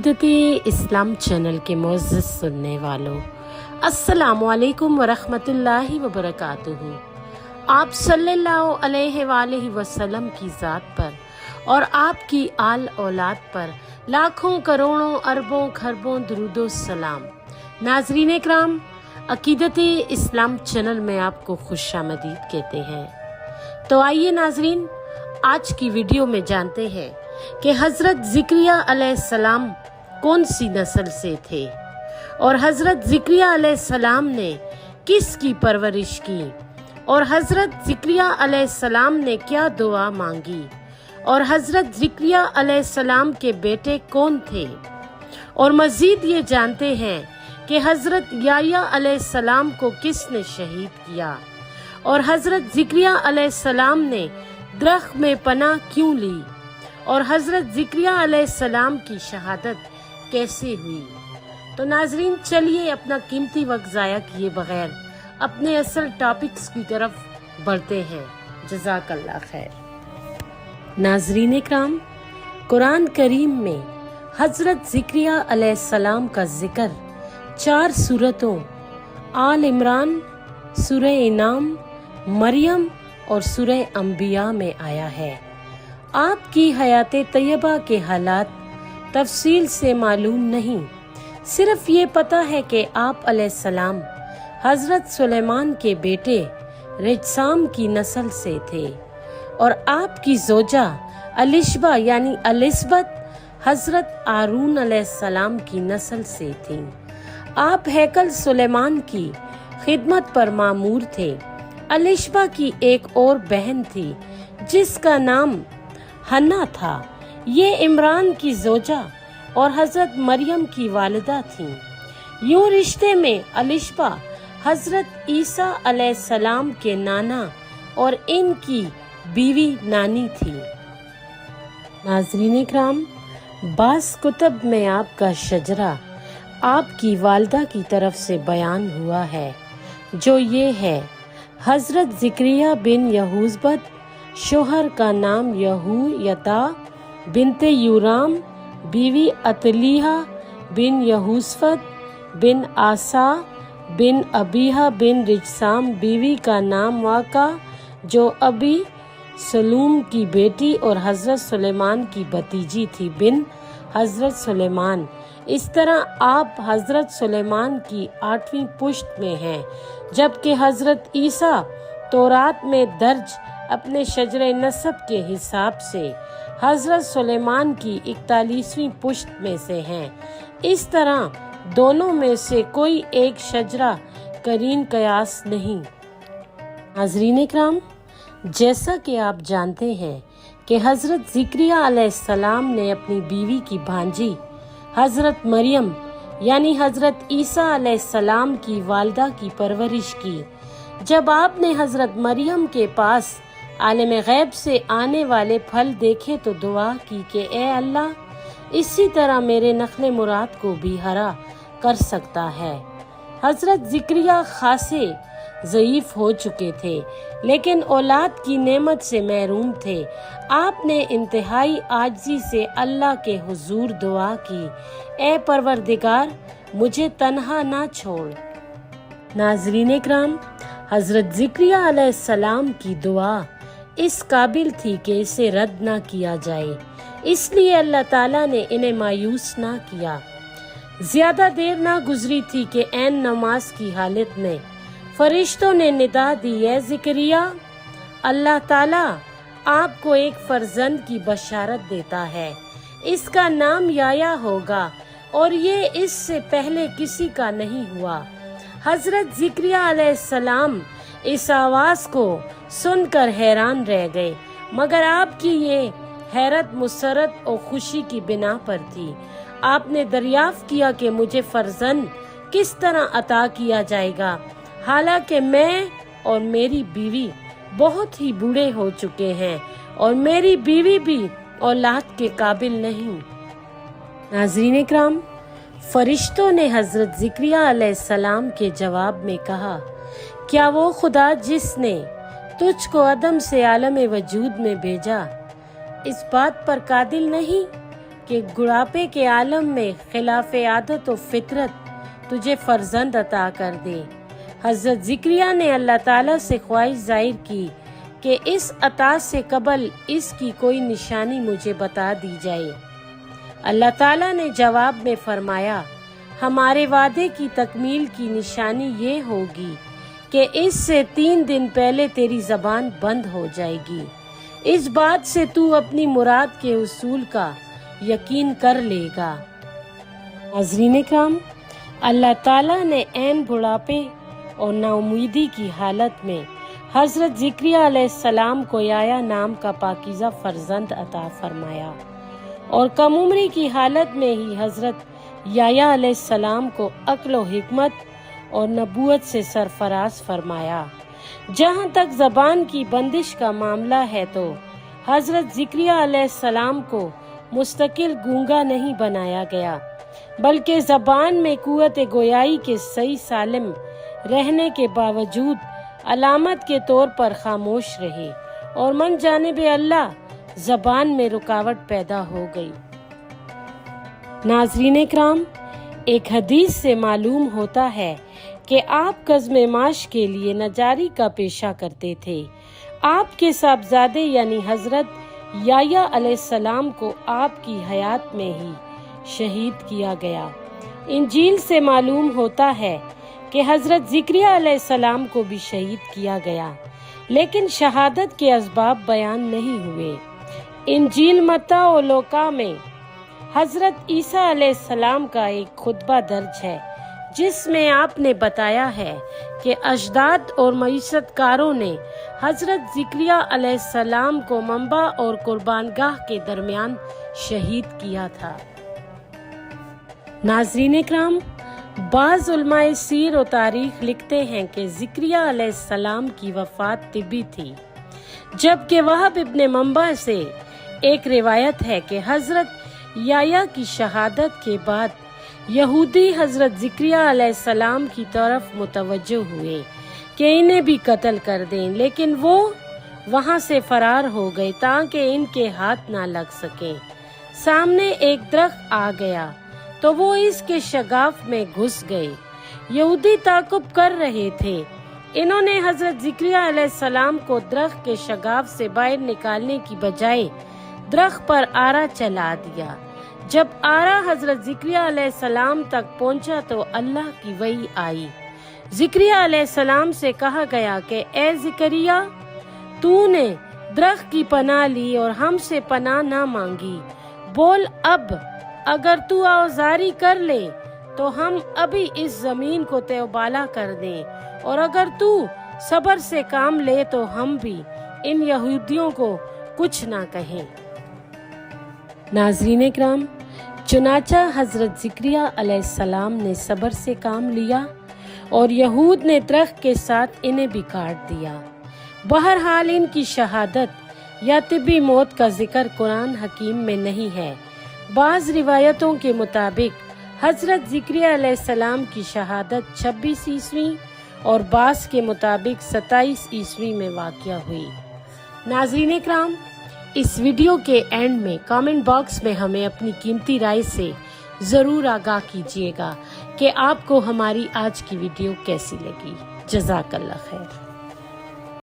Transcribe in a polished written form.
अकीदत-ए-इस्लाम channel के मुअज़्ज़ज़ सुनने वालों, अस्सलामु अलैकुम वरहमतुल्लाहि वबरकातुहू। आप सल्लल्लाहु अलैहि वसल्लम की ज़ात पर और आपकी आल औलाद पर लाखों करोड़ों अरबों खरबों दुरूदो सलाम। नाज़रीन इकराम, अकीदत-ए-इस्लाम चैनल में आपको खुशामदीद कहते हैं। तो आइए नाज़रीन, आज की वीडियो में जानते हैं कि हज़रत ज़िक्रिया अलैहिस्सलाम कौन सी नस्ल से थे और हज़रत ज़िक्रिया अलैहिस्सलाम ने किसकी परवरिश की और हज़रत ज़िक्रिया अलैहिस्सलाम ने क्या दुआ मांगी और हज़रत ज़िक्रिया अलैहिस्सलाम के बेटे कौन थे। और मज़ीद ये जानते हैं कि हज़रत याह्या अलैहिस्सलाम को किसने शहीद किया और हज़रत ज़िक्रिया अलैहिस्सलाम ने दरख्त में पनाह क्यों ली और हज़रत ज़िक्रिया अलैहिस्सलाम की शहादत कैसे हुई। तो नाज़रीन, चलिए अपना कीमती वक्त ज़ाया किए बगैर अपने असल टॉपिक्स की तरफ बढ़ते हैं। जज़ाकल्लाह खैर। नाज़रीन इकराम, कुरान करीम में हज़रत ज़िक्रिया अलैहिस्सलाम का जिक्र 4 सूरतों आल इमरान, सूरह इनाम, मरियम और सूरह अंबिया में आया है। आपकी हयात तैयबा के हालात तफसील से मालूम नहीं, सिर्फ ये पता है कि आप अलैहिस्सलाम हज़रत सुलेमान के बेटे रिजसाम की नस्ल से थे और आपकी जोजा अलिशबा यानी एलिज़ाबेथ हज़रत आरून अलैहिस्सलाम की नस्ल से थीं। आप हैकल सुलेमान की खिदमत पर मामूर थे। अलिशबा की एक और बहन थी जिसका नाम हन्ना था। ये इमरान की जोजा और हज़रत मरियम की वालिदा थीं। यूं रिश्ते में अलिशबा हज़रत ईसा अलैहिस्सलाम के नाना और इनकी बीवी नानी थी। नाज़रीन इकराम, बास कुतब में आपका शजरा आपकी वालिदा की तरफ से बयान हुआ है, जो ये है: हज़रत ज़िक्रिया बिन यहूज़बत, शोहर का नाम यहूयदा बिनते यूराम, बीवी अतलिहा बिन यहूसफत बिन आसा बिन अबीहा बिन रिजसाम, बीवी का नाम वाका जो अबी सलूम की बेटी और हज़रत सुलेमान की भतीजी थी बिन हज़रत सुलेमान। इस तरह आप हज़रत सुलेमान की 8वीं पुश्त में हैं, जबकि हज़रत ईसा तौरात में दर्ज अपने शजरे नसब के हिसाब से हज़रत सुलेमान की 41वीं पुश्त में से हैं। इस तरह दोनों में से कोई एक शजरा करीन कयास नहीं। नाज़रीन इकराम, जैसा कि आप जानते हैं कि हज़रत ज़िक्रिया अलैहिस्सलाम ने अपनी बीवी की भांजी हज़रत मरियम यानी हज़रत ईसा अलैहिस्सलाम की वालिदा की परवरिश की। जब आपने हज़रत मरियम के पास आलिम गैब से आने वाले फल देखे तो दुआ की कि ए अल्लाह, इसी तरह मेरे नखले मुराद को भी हरा कर सकता है। हज़रत ज़िक्रिया खासे ज़ईफ़ हो चुके थे, लेकिन औलाद की नेमत से महरूम थे। आपने इंतहाई आजिज़ी से अल्लाह के हुजूर दुआ की, ए परवरदिगार, मुझे तन्हा ना छोड़। नाज़रीन इकराम, हज़रत ज़िक्रिया अलैहिस्सलाम की दुआ इस काबिल थी कि इसे रद्द ना किया जाए, इसलिए अल्लाह ताला ने इन्हें मायूस ना किया। ज्यादा देर ना गुजरी थी कि ऐन नमाज की हालत में फरिश्तों ने निदा दी, ए ज़िक्रिया, अल्लाह ताला आपको एक फर्जंद की बशारत देता है। इसका नाम याह्या होगा और ये इससे पहले किसी का नहीं हुआ। हज़रत ज़िक्रिया अलैहिस्सलाम इस आवाज़ को सुनकर हैरान रह गए, मगर आपकी ये हैरत मुसरत और खुशी की बिना पर थी। आपने दरियाफ्त किया कि मुझे फर्जंद किस तरह अता किया जाएगा, हालांकि मैं और मेरी बीवी बहुत ही बूढ़े हो चुके हैं और मेरी बीवी भी औलाद के काबिल नहीं। नाज़रीन इकराम, फरिश्तों ने हज़रत ज़िक्रिया अलैहिस्सलाम के जवाब में कहा, क्या वो खुदा जिसने तुझको अदम से आलम वजूद में भेजा इस बात पर कादिल नहीं کہ بڑھاپے کے عالم میں خلاف عادت و فطرت تجھے فرزند عطا کر دے۔ حضرت زکریا نے اللہ تعالیٰ سے خواہش ظاہر کی کہ اس عطا سے قبل اس کی کوئی نشانی مجھے بتا دی جائے۔ اللہ تعالیٰ نے جواب میں فرمایا، ہمارے وعدے کی تکمیل کی نشانی یہ ہوگی کہ اس سے 3 دن پہلے تیری زبان بند ہو جائے گی۔ اس بات سے تو اپنی مراد کے حصول کا یقین کر لے گا۔ ناظرین اکرام، اللہ تعالیٰ نے عین بڑھاپے اور نا امیدی کی حالت میں حضرت زکریا علیہ السلام کو یحییٰ نام کا پاکیزہ فرزند عطا فرمایا، اور کم عمری کی حالت میں ہی حضرت یحییٰ علیہ السلام کو عقل و حکمت اور نبوت سے سرفراز فرمایا۔ جہاں تک زبان کی بندش کا معاملہ ہے تو حضرت زکریا علیہ السلام کو مستقل گونگا نہیں بنایا گیا، بلکہ زبان میں قوت گویائی کے صحیح سالم رہنے کے باوجود علامت کے طور پر خاموش رہے، اور من جانب اللہ زبان میں رکاوٹ پیدا ہو گئی۔ ناظرین اکرام، ایک حدیث سے معلوم ہوتا ہے کہ آپ قزم معاش کے لیے نجاری کا پیشہ کرتے تھے۔ آپ کے صاحبزادے یعنی حضرت یحییٰ علیہ السلام کو آپ کی حیات میں ہی شہید کیا گیا۔ انجیل سے معلوم ہوتا ہے کہ حضرت زکریا علیہ السلام کو بھی شہید کیا گیا، لیکن شہادت کے اسباب بیان نہیں ہوئے۔ انجیل متی و لوقا میں حضرت عیسیٰ علیہ السلام کا ایک خطبہ درج ہے، جس میں آپ نے بتایا ہے کہ اجداد اور معیشت کاروں نے حضرت زکریا علیہ السلام کو منبع اور قربان گاہ کے درمیان شہید کیا تھا۔ ناظرین اکرام، بعض علماء سیر و تاریخ لکھتے ہیں کہ زکریا علیہ السلام کی وفات طبی تھی، جبکہ وہب ابن منبع سے ایک روایت ہے کہ حضرت یحییٰ کی شہادت کے بعد یہودی حضرت زکریا علیہ السلام کی طرف متوجہ ہوئے کہ انہیں بھی قتل کر دیں، لیکن وہ وہاں سے فرار ہو گئے تاکہ ان کے ہاتھ نہ لگ سکیں۔ سامنے ایک درخت آ گیا تو وہ اس کے شگاف میں گھس گئے۔ یہودی تعقب کر رہے تھے۔ انہوں نے حضرت زکریا علیہ السلام کو درخت کے شگاف سے باہر نکالنے کی بجائے درخت پر آرا چلا دیا۔ جب آرا حضرت زکریا علیہ السلام تک پہنچا تو اللہ کی وحی آئی۔ زکریا علیہ السلام سے کہا گیا کہ اے زکریا، تو نے درخت کی پناہ لی اور ہم سے پناہ نہ مانگی، بول اب اگر تو آوزاری کر لے تو ہم ابھی اس زمین کو تیوبالا کر دیں، اور اگر تو صبر سے کام لے تو ہم بھی ان یہودیوں کو کچھ نہ کہیں۔ ناظرین اکرام، چنانچہ حضرت زکریا علیہ السلام نے صبر سے کام لیا اور یہود نے درخت کے ساتھ انہیں بھی کاٹ دیا۔ بہرحال ان کی شہادت یا طبی موت کا ذکر قرآن حکیم میں نہیں ہے۔ بعض روایتوں کے مطابق حضرت زکریا علیہ السلام کی شہادت 26 عیسوی اور بعض کے مطابق 27 عیسوی میں واقع ہوئی۔ ناظرین اکرام، اس ویڈیو کے اینڈ میں کامنٹ باکس میں ہمیں اپنی قیمتی رائے سے ضرور آگاہ کیجیے گا کہ آپ کو ہماری آج کی ویڈیو کیسی لگی۔ جزاک اللہ خیر۔